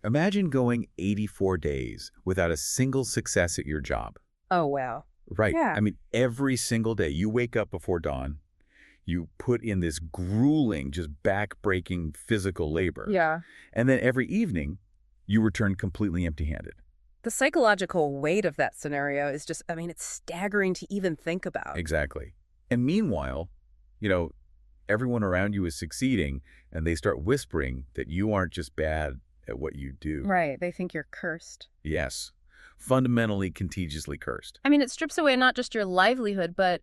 Imagine going 84 days without a single success at your job. Oh, wow. Right. Yeah. I mean, every single day you wake up before dawn, you put in this grueling, just back-breaking physical labor. Yeah. And then every evening, you return completely empty-handed. The psychological weight of that scenario is just, I mean, it's staggering to even think about. Exactly. And meanwhile, you know, everyone around you is succeeding, and they start whispering that you aren't just bad at what you do. Right. They think you're cursed. Yes. Fundamentally, contagiously cursed. I mean, it strips away not just your livelihood, but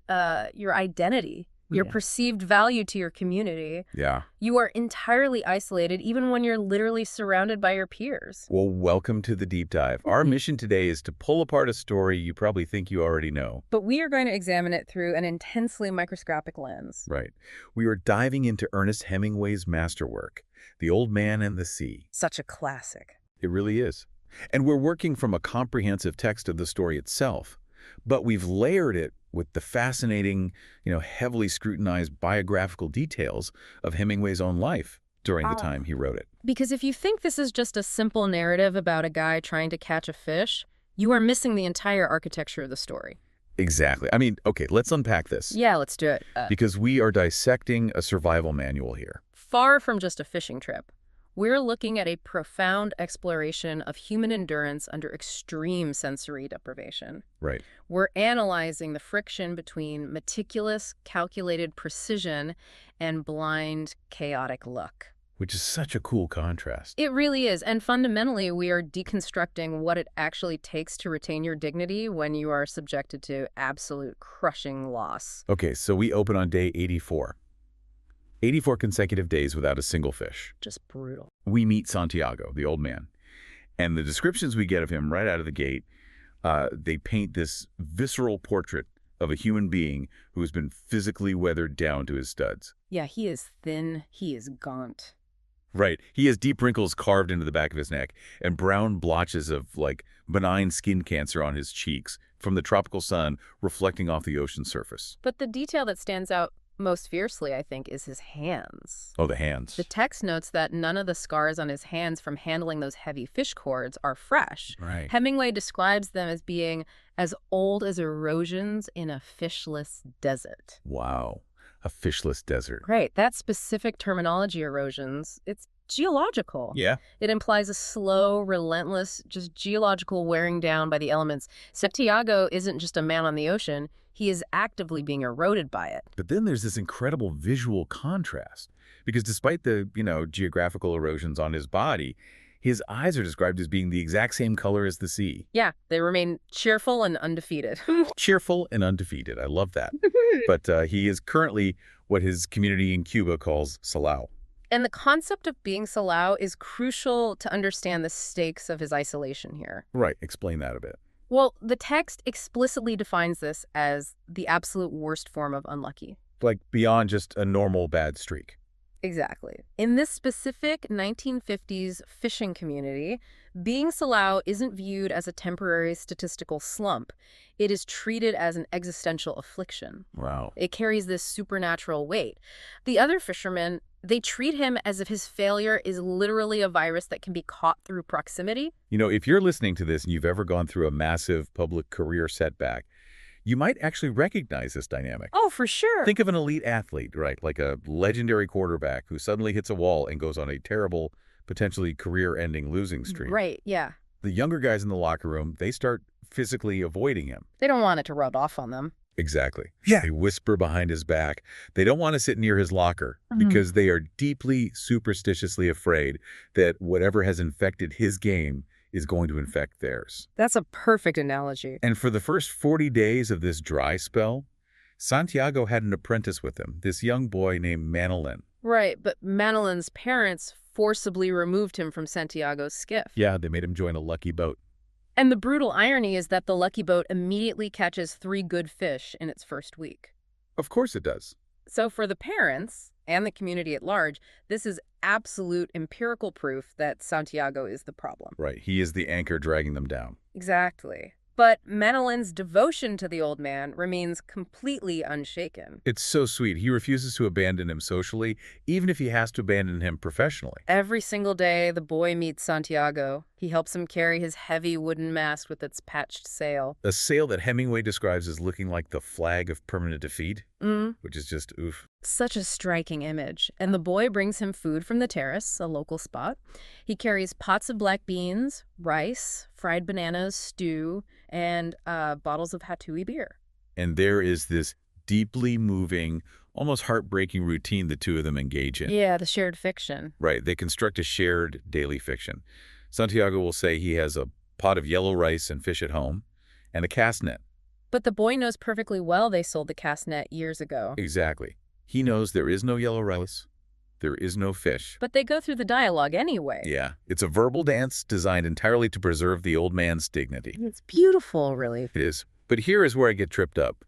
your identity, your perceived value to your community. Yeah. You are entirely isolated, even when you're literally surrounded by your peers. Well, welcome to the deep dive. Our mission today is to pull apart a story you probably think you already know. But we are going to examine it through an intensely microscopic lens. Right. We are diving into Ernest Hemingway's masterwork, The Old Man and the Sea. Such a classic. It really is. And we're working from a comprehensive text of the story itself, but we've layered it with the fascinating, heavily scrutinized biographical details of Hemingway's own life during the time he wrote it. Because if you think this is just a simple narrative about a guy trying to catch a fish, you are missing the entire architecture of the story. Exactly. I mean, okay, let's unpack this. Yeah, let's do it. Because we are dissecting a survival manual here. Far from just a fishing trip. We're looking at a profound exploration of human endurance under extreme sensory deprivation. Right. We're analyzing the friction between meticulous, calculated precision and blind, chaotic luck. Which is such a cool contrast. It really is. And fundamentally, we are deconstructing what it actually takes to retain your dignity when you are subjected to absolute crushing loss. Okay, so we open on day 84. 84 consecutive days without a single fish. Just brutal. We meet Santiago, the old man. And the descriptions we get of him right out of the gate, they paint this visceral portrait of a human being who has been physically weathered down to his studs. Yeah, he is thin. He is gaunt. Right. He has deep wrinkles carved into the back of his neck and brown blotches of, benign skin cancer on his cheeks from the tropical sun reflecting off the ocean surface. But the detail that stands out most fiercely, I think, is his hands. Oh, the hands. The text notes that none of the scars on his hands from handling those heavy fish cords are fresh. Right. Hemingway describes them as being as old as erosions in a fishless desert. Wow. A fishless desert. Right. That specific terminology, erosions, it's geological. Yeah. It implies a slow, relentless, just geological wearing down by the elements. Santiago isn't just a man on the ocean. He is actively being eroded by it. But then there's this incredible visual contrast, because despite the, geographical erosions on his body, his eyes are described as being the exact same color as the sea. Yeah, they remain cheerful and undefeated. Cheerful and undefeated. I love that. But he is currently what his community in Cuba calls salao. And the concept of being salao is crucial to understand the stakes of his isolation here. Right. Explain that a bit. Well, the text explicitly defines this as the absolute worst form of unlucky. Like beyond just a normal bad streak. Exactly. In this specific 1950s fishing community, being salao isn't viewed as a temporary statistical slump. It is treated as an existential affliction. Wow. It carries this supernatural weight. The other fishermen, they treat him as if his failure is literally a virus that can be caught through proximity. If you're listening to this and you've ever gone through a massive public career setback, you might actually recognize this dynamic. Oh, for sure. Think of an elite athlete, right? Like a legendary quarterback who suddenly hits a wall and goes on a terrible, potentially career-ending losing streak. Right, yeah. The younger guys in the locker room, they start physically avoiding him. They don't want it to rub off on them. Exactly. Yeah. They whisper behind his back. They don't want to sit near his locker because they are deeply, superstitiously afraid that whatever has infected his game is going to infect theirs. That's a perfect analogy. And for the first 40 days of this dry spell, Santiago had an apprentice with him, this young boy named Manolin. Right, but Manolin's parents forcibly removed him from Santiago's skiff. Yeah, they made him join a lucky boat. And the brutal irony is that the lucky boat immediately catches 3 good fish in its first week. Of course it does. So for the parents and the community at large, this is absolute empirical proof that Santiago is the problem. Right. He is the anchor dragging them down. Exactly. But Manolin's devotion to the old man remains completely unshaken. It's so sweet. He refuses to abandon him socially, even if he has to abandon him professionally. Every single day, the boy meets Santiago. He helps him carry his heavy wooden mast with its patched sail. A sail that Hemingway describes as looking like the flag of permanent defeat, Mm. which is just oof. Such a striking image. And the boy brings him food from the terrace, a local spot. He carries pots of black beans, rice, fried bananas, stew, and bottles of Hatui beer. And there is this deeply moving, almost heartbreaking routine the two of them engage in. Yeah, the shared fiction. Right, they construct a shared daily fiction. Santiago will say he has a pot of yellow rice and fish at home, and a cast net. But the boy knows perfectly well they sold the cast net years ago. Exactly. He knows there is no yellow rice, there is no fish. But they go through the dialogue anyway. Yeah, it's a verbal dance designed entirely to preserve the old man's dignity. It's beautiful, really. It is. But here is where I get tripped up.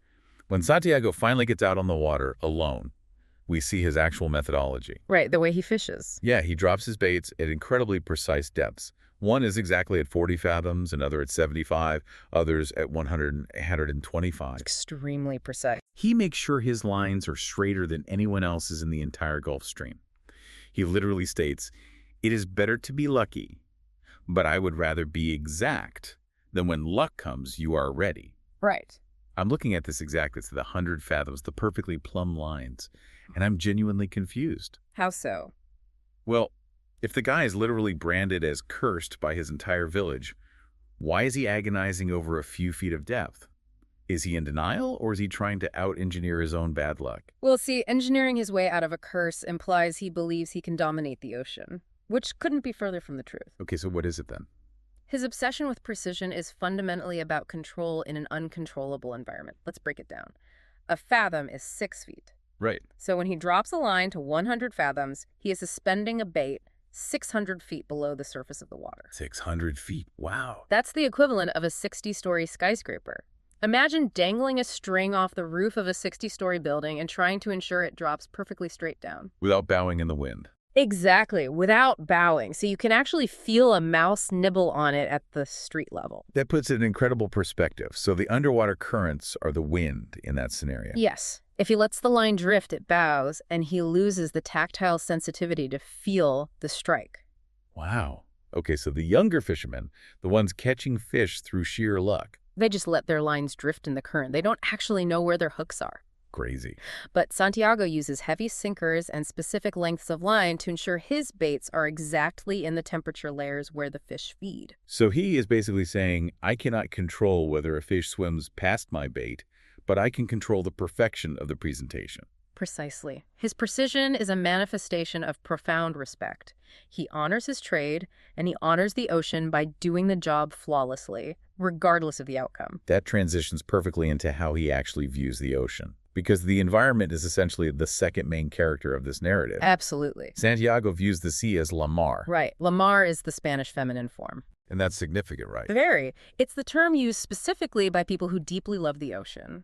When Santiago finally gets out on the water alone, we see his actual methodology. Right, the way he fishes. Yeah, he drops his baits at incredibly precise depths. One is exactly at 40 fathoms, another at 75, others at 100, 125. Extremely precise. He makes sure his lines are straighter than anyone else's in the entire Gulf Stream. He literally states, "It is better to be lucky, but I would rather be exact than when luck comes, you are ready." Right. I'm looking at this exact, it's the 100 fathoms, the perfectly plumb lines, and I'm genuinely confused. How so? Well, if the guy is literally branded as cursed by his entire village, why is he agonizing over a few feet of depth? Is he in denial, or is he trying to out-engineer his own bad luck? Well, see, engineering his way out of a curse implies he believes he can dominate the ocean, which couldn't be further from the truth. Okay, so what is it then? His obsession with precision is fundamentally about control in an uncontrollable environment. Let's break it down. A fathom is 6 feet. Right. So when he drops a line to 100 fathoms, he is suspending a bait 600 feet below the surface of the water. 600 feet. Wow. That's the equivalent of a 60-story skyscraper. Imagine dangling a string off the roof of a 60-story building and trying to ensure it drops perfectly straight down. Without bowing in the wind. Exactly, without bowing. So you can actually feel a mouse nibble on it at the street level. That puts it in incredible perspective. So the underwater currents are the wind in that scenario. Yes. If he lets the line drift, it bows, and he loses the tactile sensitivity to feel the strike. Wow. Okay, so the younger fishermen, the ones catching fish through sheer luck. They just let their lines drift in the current. They don't actually know where their hooks are. Crazy. But Santiago uses heavy sinkers and specific lengths of line to ensure his baits are exactly in the temperature layers where the fish feed. So he is basically saying, I cannot control whether a fish swims past my bait, but I can control the perfection of the presentation. Precisely. His precision is a manifestation of profound respect. He honors his trade, and he honors the ocean by doing the job flawlessly, regardless of the outcome. That transitions perfectly into how he actually views the ocean, because the environment is essentially the second main character of this narrative. Absolutely. Santiago views the sea as la mar. Right. La mar is the Spanish feminine form. And that's significant, right? Very. It's the term used specifically by people who deeply love the ocean.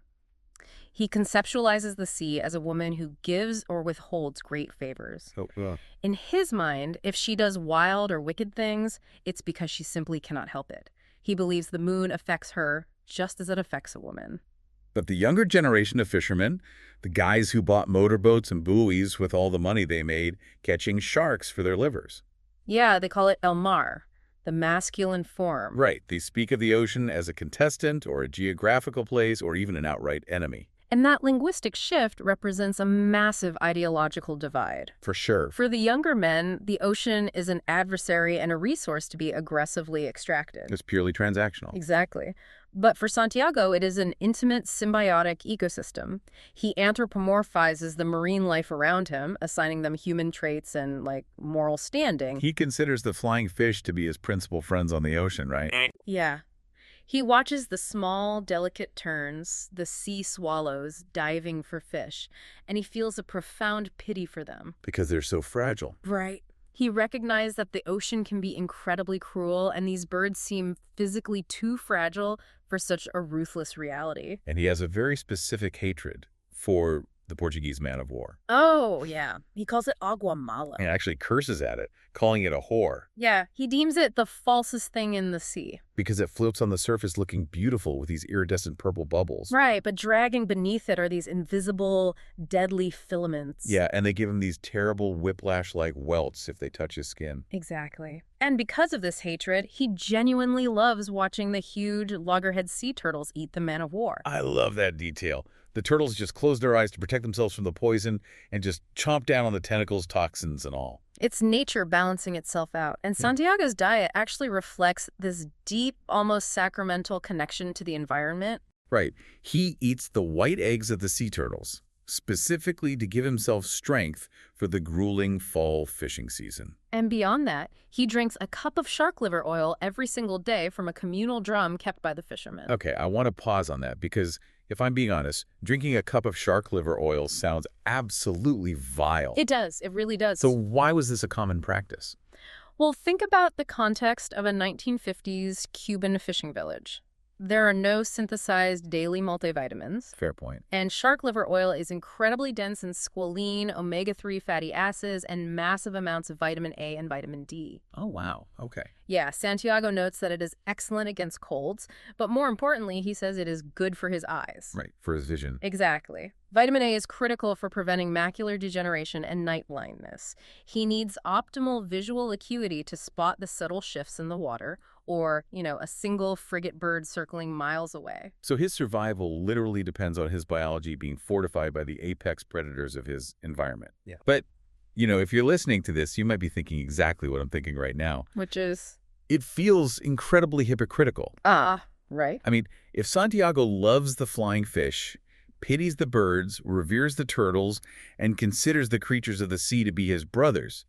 He conceptualizes the sea as a woman who gives or withholds great favors. In his mind, if she does wild or wicked things, it's because she simply cannot help it. He believes the moon affects her just as it affects a woman. But the younger generation of fishermen, the guys who bought motorboats and buoys with all the money they made, catching sharks for their livers. Yeah, they call it el mar, the masculine form. Right, they speak of the ocean as a contestant or a geographical place or even an outright enemy. And that linguistic shift represents a massive ideological divide. For sure. For the younger men, the ocean is an adversary and a resource to be aggressively extracted. It's purely transactional. Exactly. But for Santiago, it is an intimate, symbiotic ecosystem. He anthropomorphizes the marine life around him, assigning them human traits and, moral standing. He considers the flying fish to be his principal friends on the ocean, right? Yeah. He watches the small, delicate terns, the sea swallows diving for fish, and he feels a profound pity for them. Because they're so fragile. Right. He recognized that the ocean can be incredibly cruel, and these birds seem physically too fragile for such a ruthless reality. And he has a very specific hatred for the Portuguese man of war, Oh, yeah. He calls it agua mala. and actually curses at it, calling it a whore, Yeah, he deems it the falsest thing in the sea. because it floats on the surface looking beautiful with these iridescent purple bubbles. Right, but dragging beneath it are these invisible, deadly filaments. Yeah, and they give him these terrible whiplash-like welts if they touch his skin. Exactly. And because of this hatred, he genuinely loves watching the huge loggerhead sea turtles eat the man of war. I love that detail. The turtles just close their eyes to protect themselves from the poison and just chomp down on the tentacles, toxins, and all. It's nature balancing itself out. And Santiago's diet actually reflects this deep, almost sacramental connection to the environment. Right. He eats the white eggs of the sea turtles, specifically to give himself strength for the grueling fall fishing season. And beyond that, he drinks a cup of shark liver oil every single day from a communal drum kept by the fishermen. Okay, I want to pause on that because, if I'm being honest, drinking a cup of shark liver oil sounds absolutely vile. It does. It really does. So why was this a common practice? Well, think about the context of a 1950s Cuban fishing village. There are no synthesized daily multivitamins. Fair point. And shark liver oil is incredibly dense in squalene, omega-3 fatty acids, and massive amounts of vitamin A and vitamin D. Oh, wow. Okay. Yeah, Santiago notes that it is excellent against colds, but more importantly, he says it is good for his eyes. Right, for his vision. Exactly. Vitamin A is critical for preventing macular degeneration and night blindness. He needs optimal visual acuity to spot the subtle shifts in the water, or, a single frigate bird circling miles away. So his survival literally depends on his biology being fortified by the apex predators of his environment. Yeah. But, if you're listening to this, you might be thinking exactly what I'm thinking right now. Which is? It feels incredibly hypocritical. Right. I mean, if Santiago loves the flying fish, pities the birds, reveres the turtles, and considers the creatures of the sea to be his brothers,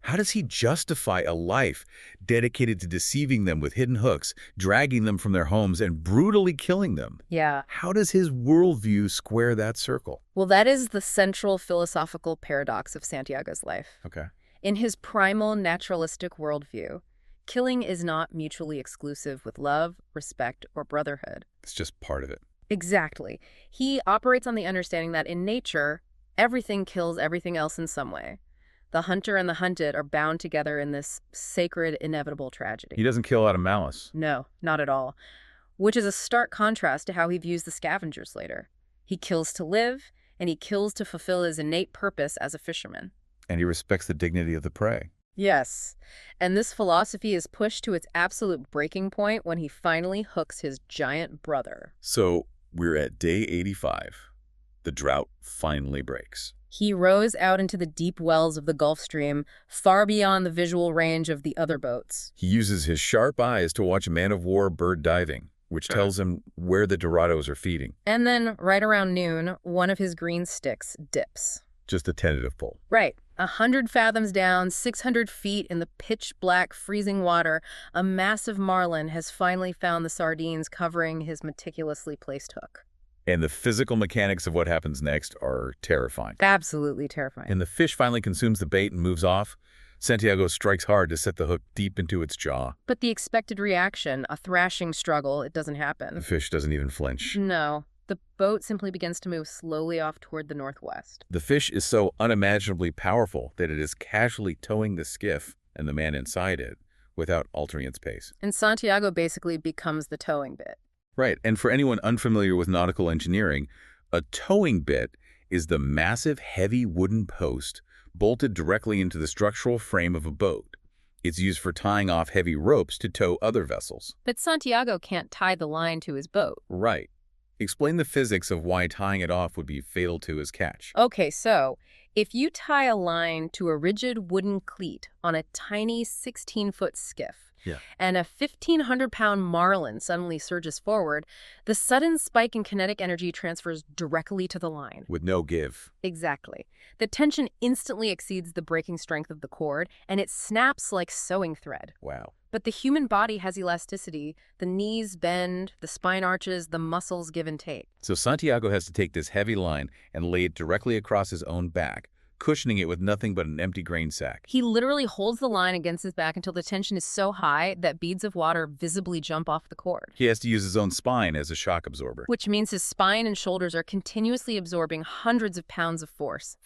how does he justify a life dedicated to deceiving them with hidden hooks, dragging them from their homes, and brutally killing them? Yeah. How does his worldview square that circle? Well, that is the central philosophical paradox of Santiago's life. Okay. In his primal naturalistic worldview, killing is not mutually exclusive with love, respect, or brotherhood. It's just part of it. Exactly. He operates on the understanding that in nature, everything kills everything else in some way. The hunter and the hunted are bound together in this sacred, inevitable tragedy. He doesn't kill out of malice. No, not at all. Which is a stark contrast to how he views the scavengers later. He kills to live, and he kills to fulfill his innate purpose as a fisherman. And he respects the dignity of the prey. Yes. And this philosophy is pushed to its absolute breaking point when he finally hooks his giant brother. So we're at day 85. The drought finally breaks. He rows out into the deep wells of the Gulf Stream, far beyond the visual range of the other boats. He uses his sharp eyes to watch a man-of-war bird diving, which tells him where the Dorados are feeding. And then, right around noon, one of his green sticks dips. Just a tentative pull. Right. 100 fathoms down, 600 feet in the pitch-black, freezing water, a massive marlin has finally found the sardines covering his meticulously placed hook. And the physical mechanics of what happens next are terrifying. Absolutely terrifying. And the fish finally consumes the bait and moves off. Santiago strikes hard to set the hook deep into its jaw. But the expected reaction, a thrashing struggle, it doesn't happen. The fish doesn't even flinch. No. The boat simply begins to move slowly off toward the northwest. The fish is so unimaginably powerful that it is casually towing the skiff and the man inside it without altering its pace. And Santiago basically becomes the towing bit. Right, and for anyone unfamiliar with nautical engineering, a towing bit is the massive, heavy wooden post bolted directly into the structural frame of a boat. It's used for tying off heavy ropes to tow other vessels. But Santiago can't tie the line to his boat. Right. Explain the physics of why tying it off would be fatal to his catch. Okay, so if you tie a line to a rigid wooden cleat on a tiny 16-foot skiff, and a 1,500-pound marlin suddenly surges forward, the sudden spike in kinetic energy transfers directly to the line. With no give. Exactly. The tension instantly exceeds the breaking strength of the cord, and it snaps like sewing thread. Wow. But the human body has elasticity. The knees bend, the spine arches, the muscles give and take. So Santiago has to take this heavy line and lay it directly across his own back, cushioning it with nothing but an empty grain sack. He literally holds the line against his back until the tension is so high that beads of water visibly jump off the cord. He has to use his own spine as a shock absorber. Which means his spine and shoulders are continuously absorbing hundreds of pounds of force.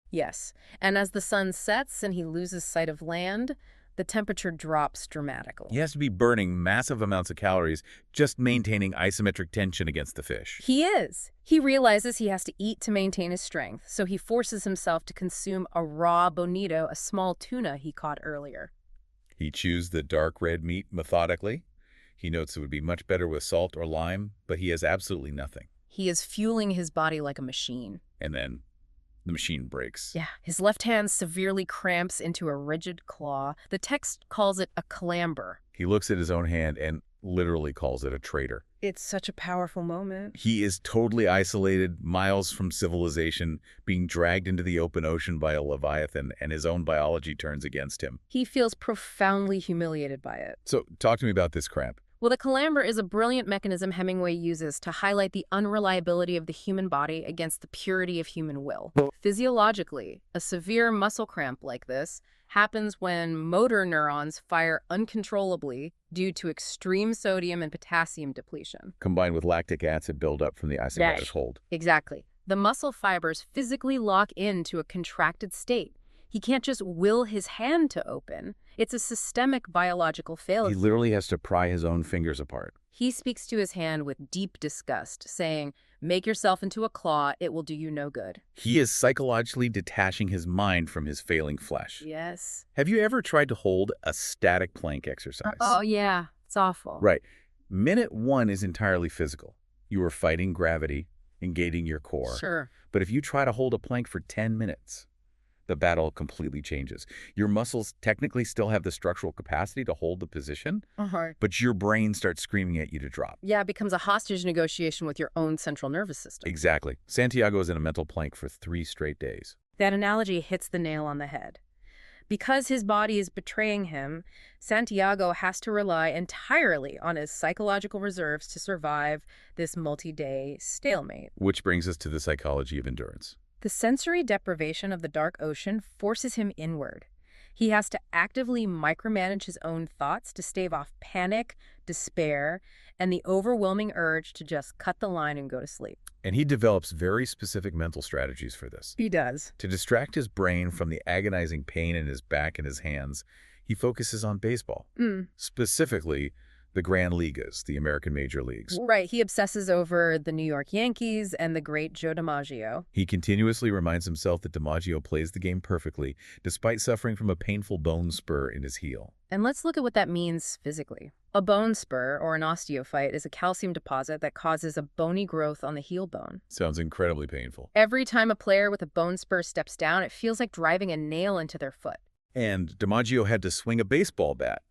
Yes, and as the sun sets and he loses sight of land, the temperature drops dramatically. He has to be burning massive amounts of calories just maintaining isometric tension against the fish. He is. He realizes he has to eat to maintain his strength, so he forces himself to consume a raw bonito, a small tuna he caught earlier. He chews the dark red meat methodically. He notes it would be much better with salt or lime, but he has absolutely nothing. He is fueling his body like a machine. And then the machine breaks. Yeah, his left hand severely cramps into a rigid claw. The text calls it a clamber. He looks at his own hand and literally calls it a traitor. It's such a powerful moment. He is totally isolated, miles from civilization, being dragged into the open ocean by a leviathan, and his own biology turns against him. He feels profoundly humiliated by it. So, talk to me about this cramp. Well, the clamber is a brilliant mechanism Hemingway uses to highlight the unreliability of the human body against the purity of human will. Physiologically, a severe muscle cramp like this happens when motor neurons fire uncontrollably due to extreme sodium and potassium depletion. Combined with lactic acid buildup from the isometric hold. Exactly. The muscle fibers physically lock into a contracted state. He can't just will his hand to open. It's a systemic biological failure. He literally has to pry his own fingers apart. He speaks to his hand with deep disgust, saying, "Make yourself into a claw, it will do you no good." He is psychologically detaching his mind from his failing flesh. Yes. Have you ever tried to hold a static plank exercise? Oh, yeah. It's awful. Right. Minute 1 is entirely physical. You are fighting gravity, engaging your core. Sure. But if you try to hold a plank for 10 minutes, the battle completely changes. Your muscles technically still have the structural capacity to hold the position, but your brain starts screaming at you to drop. Yeah, it becomes a hostage negotiation with your own central nervous system. Exactly. Santiago is in a mental plank for 3 straight days. That analogy hits the nail on the head. Because his body is betraying him, Santiago has to rely entirely on his psychological reserves to survive this multi-day stalemate. Which brings us to the psychology of endurance. The sensory deprivation of the dark ocean forces him inward. He has to actively micromanage his own thoughts to stave off panic, despair, and the overwhelming urge to just cut the line and go to sleep. And he develops very specific mental strategies for this. He does. To distract his brain from the agonizing pain in his back and his hands, he focuses on baseball. Specifically, the Grand Ligas, the American major leagues. Right. He obsesses over the New York Yankees and the great Joe DiMaggio. He continuously reminds himself that DiMaggio plays the game perfectly, despite suffering from a painful bone spur in his heel. And let's look at what that means physically. A bone spur, or an osteophyte, is a calcium deposit that causes a bony growth on the heel bone. Sounds incredibly painful. Every time a player with a bone spur steps down, it feels like driving a nail into their foot. And DiMaggio had to swing a baseball bat,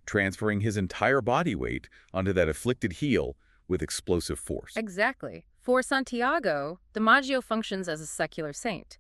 transferring his entire body weight onto that afflicted heel with explosive force. Exactly. For Santiago, DiMaggio functions as a secular saint.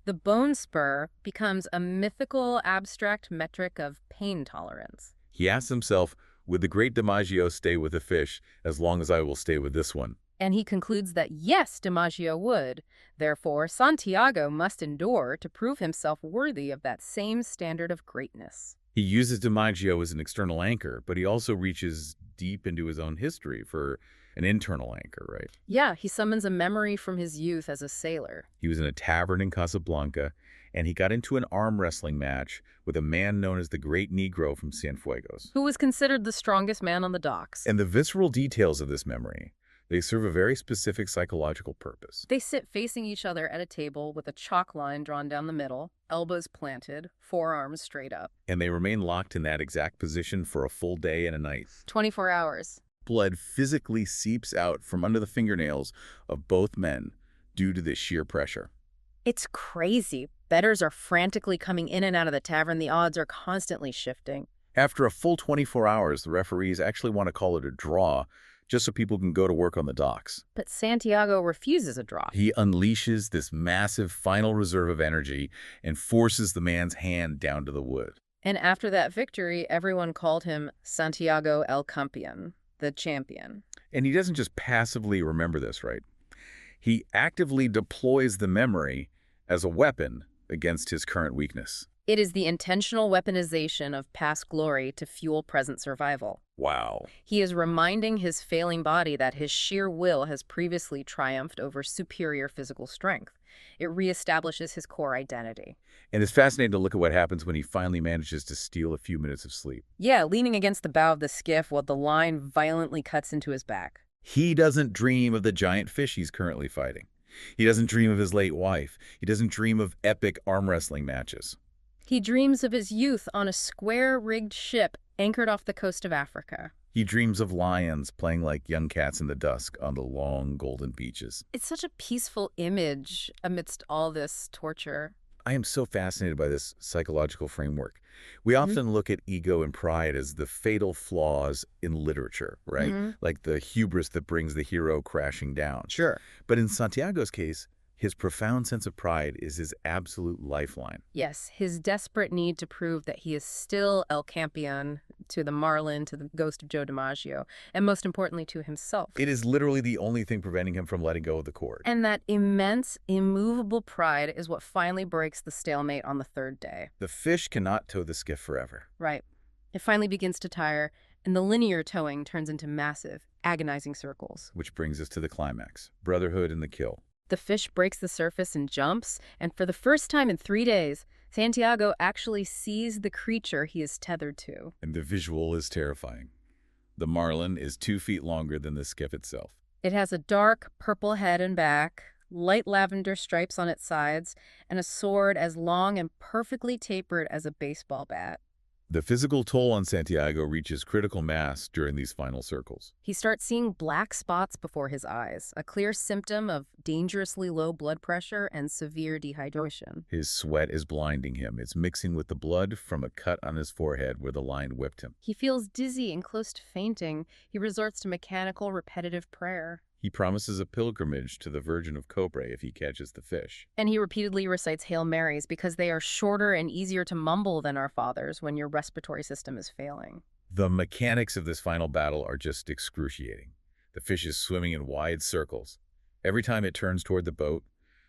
The bone spur becomes a mythical, abstract metric of pain tolerance. He asks himself, would the great DiMaggio stay with the fish as long as I will stay with this one? And he concludes that yes, DiMaggio would. Therefore, Santiago must endure to prove himself worthy of that same standard of greatness. He uses DiMaggio as an external anchor, but he also reaches deep into his own history for an internal anchor, right? Yeah, he summons a memory from his youth as a sailor. He was in a tavern in Casablanca, and he got into an arm wrestling match with a man known as the Great Negro from Cienfuegos, who was considered the strongest man on the docks. And the visceral details of this memory, they serve a very specific psychological purpose. They sit facing each other at a table with a chalk line drawn down the middle, elbows planted, forearms straight up. And they remain locked in that exact position for a full day and a night. 24 hours. Blood physically seeps out from under the fingernails of both men due to this sheer pressure. It's crazy. Bettors are frantically coming in and out of the tavern. The odds are constantly shifting. After a full 24 hours, the referees actually want to call it a draw, just so people can go to work on the docks. But Santiago refuses a draw. He unleashes this massive final reserve of energy and forces the man's hand down to the wood. And after that victory, everyone called him Santiago el Campeón, the champion. And he doesn't just passively remember this, right? He actively deploys the memory as a weapon against his current weakness. It is the intentional weaponization of past glory to fuel present survival. Wow. He is reminding his failing body that his sheer will has previously triumphed over superior physical strength. It reestablishes his core identity. And it's fascinating to look at what happens when he finally manages to steal a few minutes of sleep. Yeah, leaning against the bow of the skiff while the line violently cuts into his back. He doesn't dream of the giant fish he's currently fighting. He doesn't dream of his late wife. He doesn't dream of epic arm wrestling matches. He dreams of his youth on a square-rigged ship anchored off the coast of Africa. He dreams of lions playing like young cats in the dusk on the long golden beaches. It's such a peaceful image amidst all this torture. I am so fascinated by this psychological framework. We often look at ego and pride as the fatal flaws in literature, right? Like the hubris that brings the hero crashing down. Sure. But in Santiago's case, his profound sense of pride is his absolute lifeline. Yes, his desperate need to prove that he is still El Campeon to the Marlin, to the ghost of Joe DiMaggio, and most importantly to himself. It is literally the only thing preventing him from letting go of the cord. And that immense, immovable pride is what finally breaks the stalemate on the third day. The fish cannot tow the skiff forever. Right. It finally begins to tire, and the linear towing turns into massive, agonizing circles. Which brings us to the climax, brotherhood and the kill. The fish breaks the surface and jumps, and for the first time in 3 days, Santiago actually sees the creature he is tethered to. And the visual is terrifying. The Marlin is 2 feet longer than the skiff itself. It has a dark purple head and back, light lavender stripes on its sides, and a sword as long and perfectly tapered as a baseball bat. The physical toll on Santiago reaches critical mass during these final circles. He starts seeing black spots before his eyes, a clear symptom of dangerously low blood pressure and severe dehydration. His sweat is blinding him. It's mixing with the blood from a cut on his forehead where the lion whipped him. He feels dizzy and close to fainting. He resorts to mechanical, repetitive prayer. He promises a pilgrimage to the Virgin of Cobre if he catches the fish. And he repeatedly recites Hail Marys because they are shorter and easier to mumble than our fathers when your respiratory system is failing. The mechanics of this final battle are just excruciating. The fish is swimming in wide circles. Every time it turns toward the boat,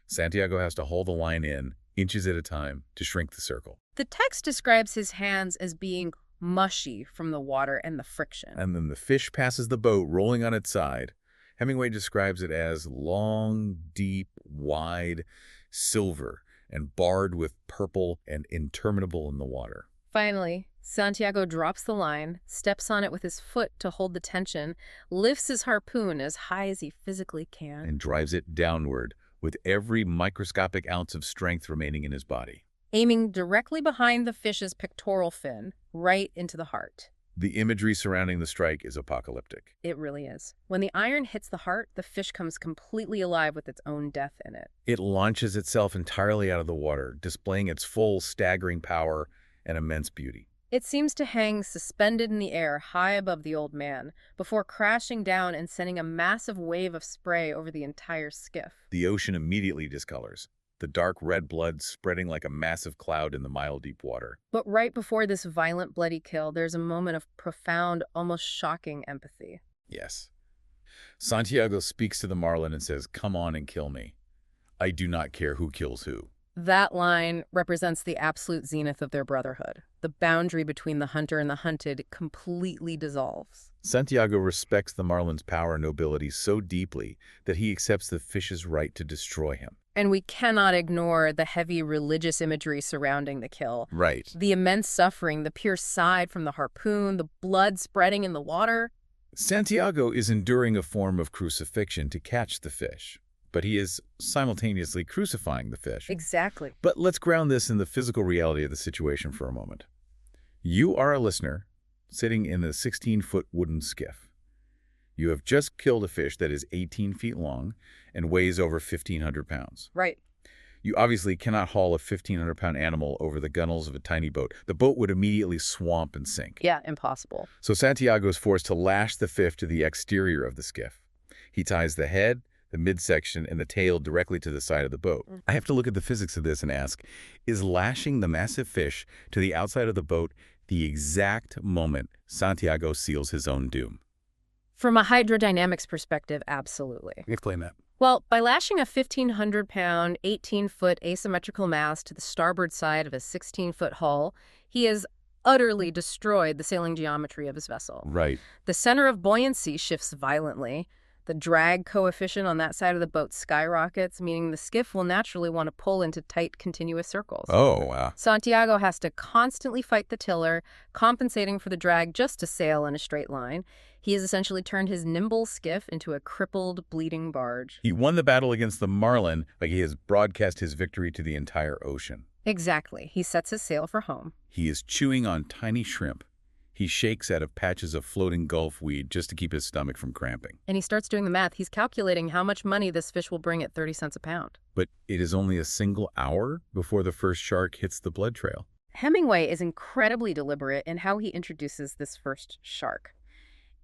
Santiago has to haul the line in, inches at a time, to shrink the circle. The text describes his hands as being mushy from the water and the friction. And then the fish passes the boat, rolling on its side. Hemingway describes it as long, deep, wide, silver, and barred with purple and interminable in the water. Finally, Santiago drops the line, steps on it with his foot to hold the tension, lifts his harpoon as high as he physically can, And drives it downward with every microscopic ounce of strength remaining in his body. aiming directly behind the fish's pectoral fin, right into the heart. The imagery surrounding the strike is apocalyptic. It really is. When the iron hits the heart, the fish comes completely alive with its own death in it. It launches itself entirely out of the water, displaying its full, staggering power and immense beauty. It seems to hang suspended in the air high above the old man, before crashing down and sending a massive wave of spray over the entire skiff. The ocean immediately discolors, the dark red blood spreading like a massive cloud in the mile-deep water. But right before this violent, bloody kill, there's a moment of profound, almost shocking empathy. Yes. Santiago speaks to the Marlin and says, "Come on and kill me. I do not care who kills who." That line represents the absolute zenith of their brotherhood. The boundary between the hunter and the hunted completely dissolves. Santiago respects the Marlin's power and nobility so deeply that he accepts the fish's right to destroy him. And we cannot ignore the heavy religious imagery surrounding the kill. Right. The immense suffering, the pure side from the harpoon, the blood spreading in the water. Santiago is enduring a form of crucifixion to catch the fish, but he is simultaneously crucifying the fish. Exactly. But let's ground this in the physical reality of the situation for a moment. You are a listener sitting in a 16-foot wooden skiff. You have just killed a fish that is 18 feet long and weighs over 1,500 pounds. Right. You obviously cannot haul a 1,500-pound animal over the gunnels of a tiny boat. The boat would immediately swamp and sink. Yeah, impossible. So Santiago is forced to lash the fish to the exterior of the skiff. He ties the head, the midsection, and the tail directly to the side of the boat. I have to look at the physics of this and ask, is lashing the massive fish to the outside of the boat the exact moment Santiago seals his own doom? From a hydrodynamics perspective, absolutely. Explain that. Well, by lashing a 1,500-pound, 18-foot asymmetrical mast to the starboard side of a 16-foot hull, he has utterly destroyed the sailing geometry of his vessel. Right. The center of buoyancy shifts violently. The drag coefficient on that side of the boat skyrockets, meaning the skiff will naturally want to pull into tight, continuous circles. Oh, wow. Santiago has to constantly fight the tiller, compensating for the drag just to sail in a straight line. He has essentially turned his nimble skiff into a crippled, bleeding barge. He won the battle against the Marlin, like he has broadcast his victory to the entire ocean. Exactly. He sets his sail for home. He is chewing on tiny shrimp. He shakes out of patches of floating Gulf weed just to keep his stomach from cramping. And he starts doing the math. He's calculating how much money this fish will bring at 30 cents a pound. But it is only a single hour before the first shark hits the blood trail. Hemingway is incredibly deliberate in how he introduces this first shark.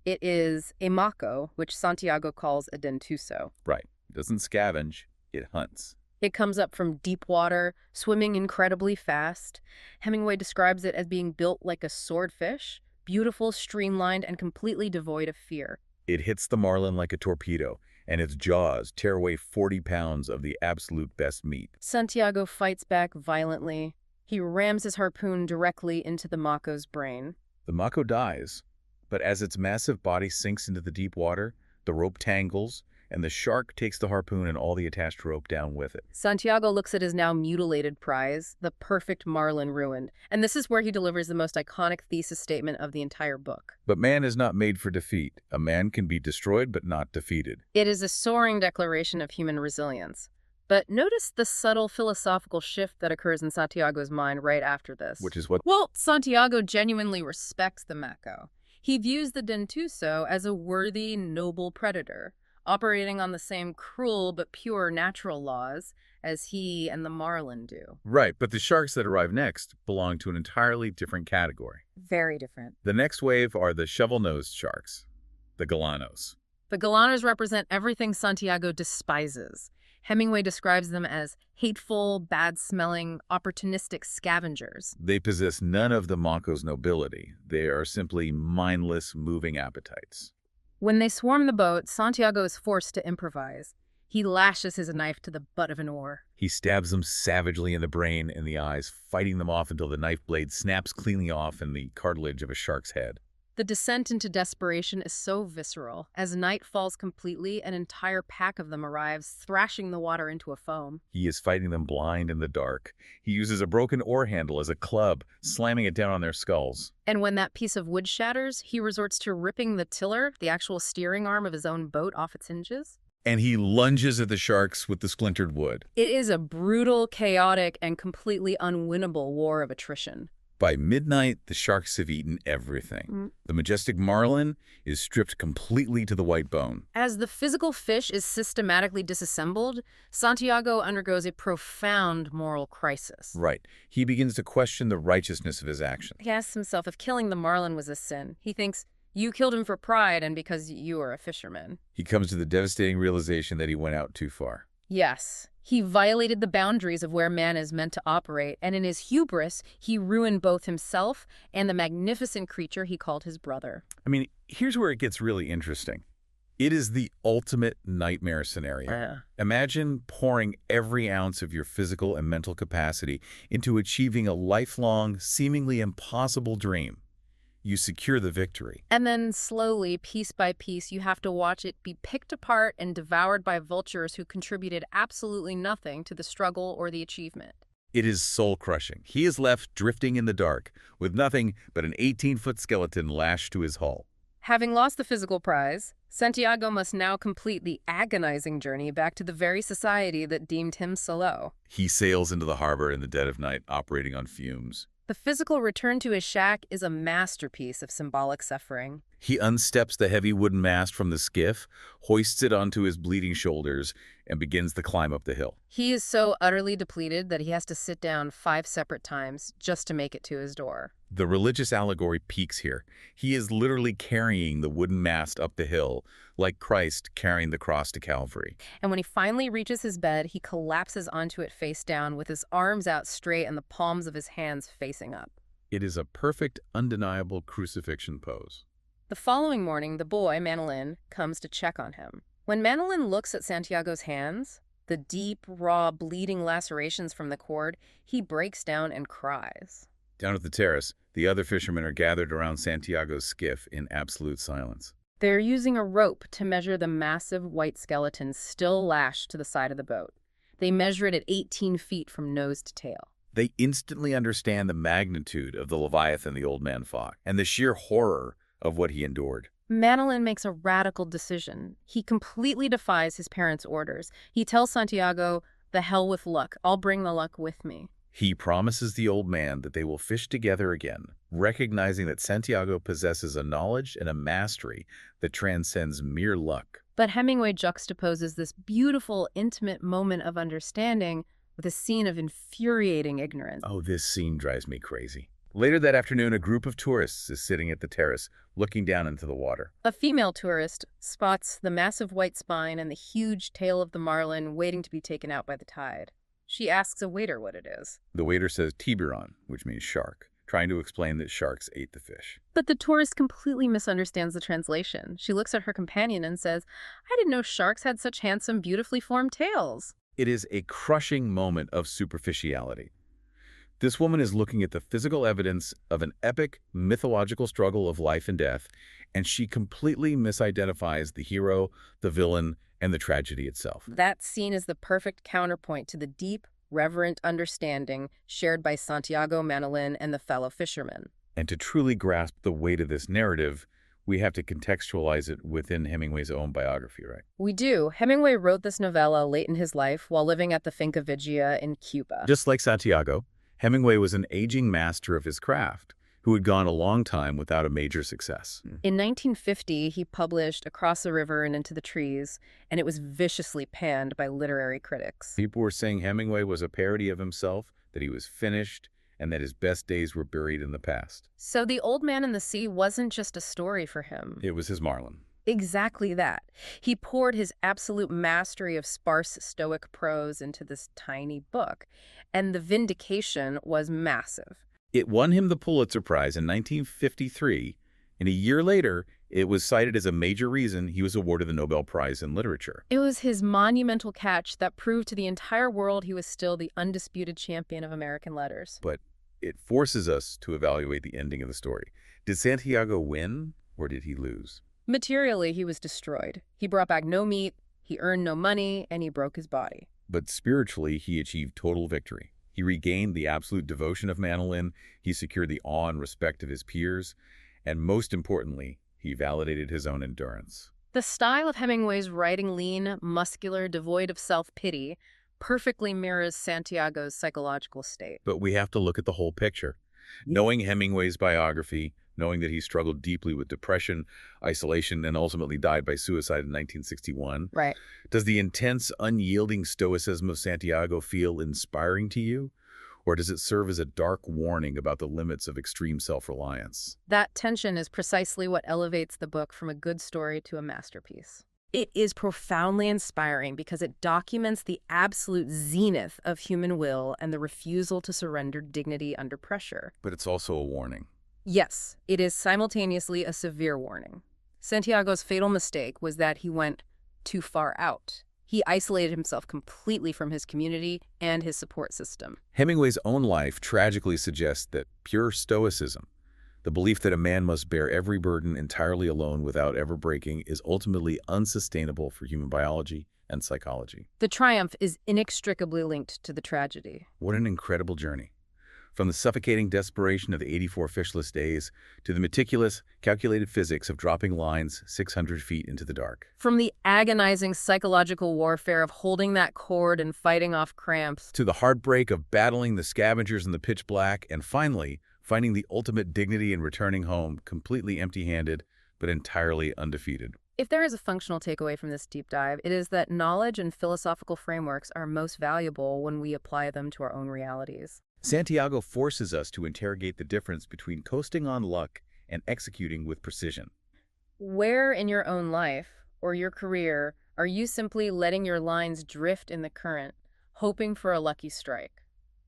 It is a mako, which Santiago calls a dentuso. Right. It doesn't scavenge, it hunts. It comes up from deep water, swimming incredibly fast. Hemingway describes it as being built like a swordfish, beautiful, streamlined, and completely devoid of fear. It hits the Marlin like a torpedo, and its jaws tear away 40 pounds of the absolute best meat. Santiago fights back violently. He rams his harpoon directly into the mako's brain. The mako dies, but as its massive body sinks into the deep water, the rope tangles, and the shark takes the harpoon and all the attached rope down with it. Santiago looks at his now mutilated prize, the perfect Marlin ruined, and this is where he delivers the most iconic thesis statement of the entire book. But man is not made for defeat. A man can be destroyed but not defeated. It is a soaring declaration of human resilience. But notice the subtle philosophical shift that occurs in Santiago's mind right after this. Which is what? Well, Santiago genuinely respects the mako. He views the dentuso as a worthy, noble predator, operating on the same cruel but pure natural laws as he and the Marlin do. Right, but the sharks that arrive next belong to an entirely different category. Very different. The next wave are the shovel-nosed sharks, the galanos. The galanos represent everything Santiago despises. Hemingway describes them as hateful, bad-smelling, opportunistic scavengers. They possess none of the mako's nobility. They are simply mindless, moving appetites. When they swarm the boat, Santiago is forced to improvise. He lashes his knife to the butt of an oar. He stabs them savagely in the brain and the eyes, fighting them off until the knife blade snaps cleanly off in the cartilage of a shark's head. The descent into desperation is so visceral. As night falls completely, an entire pack of them arrives, thrashing the water into a foam. He is fighting them blind in the dark. He uses a broken oar handle as a club, slamming it down on their skulls. And when that piece of wood shatters, he resorts to ripping the tiller, the actual steering arm of his own boat, off its hinges. And he lunges at the sharks with the splintered wood. It is a brutal, chaotic, and completely unwinnable war of attrition. By midnight, the sharks have eaten everything. The majestic Marlin is stripped completely to the white bone. As the physical fish is systematically disassembled, Santiago undergoes a profound moral crisis. Right. He begins to question the righteousness of his actions. He asks himself if killing the Marlin was a sin. He thinks, you killed him for pride and because you are a fisherman. He comes to the devastating realization that he went out too far. Yes, he violated the boundaries of where man is meant to operate, and in his hubris, he ruined both himself and the magnificent creature he called his brother. I mean, here's where it gets really interesting. It is the ultimate nightmare scenario. Imagine pouring every ounce of your physical and mental capacity into achieving a lifelong, seemingly impossible dream. You secure the victory. And then slowly, piece by piece, you have to watch it be picked apart and devoured by vultures who contributed absolutely nothing to the struggle or the achievement. It is soul-crushing. He is left drifting in the dark with nothing but an 18-foot skeleton lashed to his hull. Having lost the physical prize, Santiago must now complete the agonizing journey back to the very society that deemed him salao. He sails into the harbor in the dead of night, operating on fumes. The physical return to his shack is a masterpiece of symbolic suffering. He unsteps the heavy wooden mast from the skiff, hoists it onto his bleeding shoulders, and begins the climb up the hill. He is so utterly depleted that he has to sit down 5 separate times just to make it to his door. The religious allegory peaks here. He is literally carrying the wooden mast up the hill, like Christ carrying the cross to Calvary. And when he finally reaches his bed, he collapses onto it face down with his arms out straight and the palms of his hands facing up. It is a perfect, undeniable crucifixion pose. The following morning, the boy, Manolin, comes to check on him. When Manolin looks at Santiago's hands, the deep, raw, bleeding lacerations from the cord, he breaks down and cries. Down at the terrace, the other fishermen are gathered around Santiago's skiff in absolute silence. They're using a rope to measure the massive white skeleton still lashed to the side of the boat. They measure it at 18 feet from nose to tail. They instantly understand the magnitude of the Leviathan the old man fought, and the sheer horror of what he endured. Manolin makes a radical decision. He completely defies his parents' orders. He tells Santiago, "The hell with luck. I'll bring the luck with me." He promises the old man that they will fish together again, recognizing that Santiago possesses a knowledge and a mastery that transcends mere luck. But Hemingway juxtaposes this beautiful, intimate moment of understanding with a scene of infuriating ignorance. Oh, this scene drives me crazy. Later that afternoon, a group of tourists is sitting at the terrace, looking down into the water. A female tourist spots the massive white spine and the huge tail of the marlin waiting to be taken out by the tide. She asks a waiter what it is. The waiter says tiburon, which means shark, trying to explain that sharks ate the fish. But the tourist completely misunderstands the translation. She looks at her companion and says, "I didn't know sharks had such handsome, beautifully formed tails." It is a crushing moment of superficiality. This woman is looking at the physical evidence of an epic, mythological struggle of life and death, and she completely misidentifies the hero, the villain, and the tragedy itself. That scene is the perfect counterpoint to the deep, reverent understanding shared by Santiago, Manolin, and the fellow fishermen. And to truly grasp the weight of this narrative, we have to contextualize it within Hemingway's own biography, right? We do. Hemingway wrote this novella late in his life while living at the Finca Vigia in Cuba. Just like Santiago, Hemingway was an aging master of his craft who had gone a long time without a major success. In 1950, he published Across the River and Into the Trees, and it was viciously panned by literary critics. People were saying Hemingway was a parody of himself, that he was finished, and that his best days were buried in the past. So The Old Man and the Sea wasn't just a story for him. It was his Marlin. Exactly that. He poured his absolute mastery of sparse Stoic prose into this tiny book, and the vindication was massive. It won him the Pulitzer Prize in 1953, and a year later, it was cited as a major reason he was awarded the Nobel Prize in Literature. It was his monumental catch that proved to the entire world he was still the undisputed champion of American letters. But it forces us to evaluate the ending of the story. Did Santiago win, or did he lose? Materially, he was destroyed. He brought back no meat, he earned no money, and he broke his body. But spiritually, he achieved total victory. He regained the absolute devotion of Manolin, he secured the awe and respect of his peers, and most importantly, he validated his own endurance. The style of Hemingway's writing, lean, muscular, devoid of self-pity, perfectly mirrors Santiago's psychological state. But we have to look at the whole picture. Knowing Hemingway's biography, knowing that he struggled deeply with depression, isolation, and ultimately died by suicide in 1961. Right. Does the intense, unyielding stoicism of Santiago feel inspiring to you? Or does it serve as a dark warning about the limits of extreme self-reliance? That tension is precisely what elevates the book from a good story to a masterpiece. It is profoundly inspiring because it documents the absolute zenith of human will and the refusal to surrender dignity under pressure. But it's also a warning. Yes, it is simultaneously a severe warning. Santiago's fatal mistake was that he went too far out. He isolated himself completely from his community and his support system. Hemingway's own life tragically suggests that pure stoicism, the belief that a man must bear every burden entirely alone without ever breaking, is ultimately unsustainable for human biology and psychology. The triumph is inextricably linked to the tragedy. What an incredible journey. From the suffocating desperation of the 84 fishless days to the meticulous, calculated physics of dropping lines 600 feet into the dark. From the agonizing psychological warfare of holding that cord and fighting off cramps, To the heartbreak of battling the scavengers in the pitch black, and finally, finding the ultimate dignity in returning home completely empty-handed, but entirely undefeated. if there is a functional takeaway from this deep dive, it is that knowledge and philosophical frameworks are most valuable when we apply them to our own realities. Santiago forces us to interrogate the difference between coasting on luck and executing with precision. Where in your own life or your career are you simply letting your lines drift in the current, hoping for a lucky strike?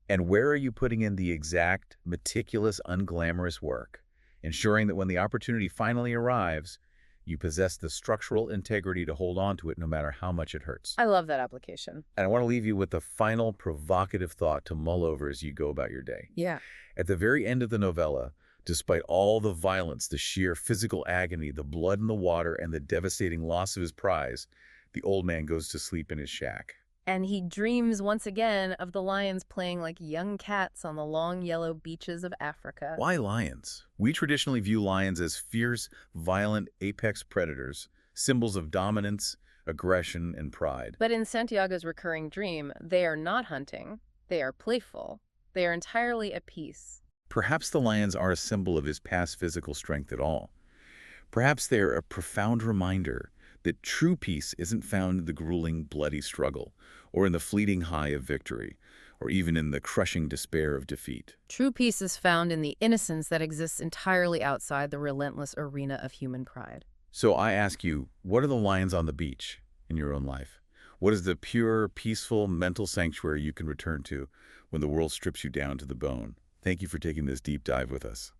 And where are you putting in the exact, meticulous, unglamorous work, ensuring that when the opportunity finally arrives, You possess the structural integrity to hold on to it no matter how much it hurts. I love that application. And I want to leave you with a final provocative thought to mull over as you go about your day. Yeah. At the very end of the novella, despite all the violence, the sheer physical agony, the blood in the water, and the devastating loss of his prize, the old man goes to sleep in his shack. And he dreams once again of the lions playing like young cats on the long yellow beaches of Africa. Why lions? We traditionally view lions as fierce, violent, apex predators, symbols of dominance, aggression, and pride. But in Santiago's recurring dream, they are not hunting. They are playful. They are entirely at peace. Perhaps the lions are a symbol of his past physical strength at all. Perhaps they're a profound reminder that true peace isn't found in the grueling, bloody struggle, or in the fleeting high of victory, or even in the crushing despair of defeat. True peace is found in the innocence that exists entirely outside the relentless arena of human pride. So I ask you, what are the lions on the beach in your own life? What is the pure, peaceful, mental sanctuary you can return to when the world strips you down to the bone? Thank you for taking this deep dive with us.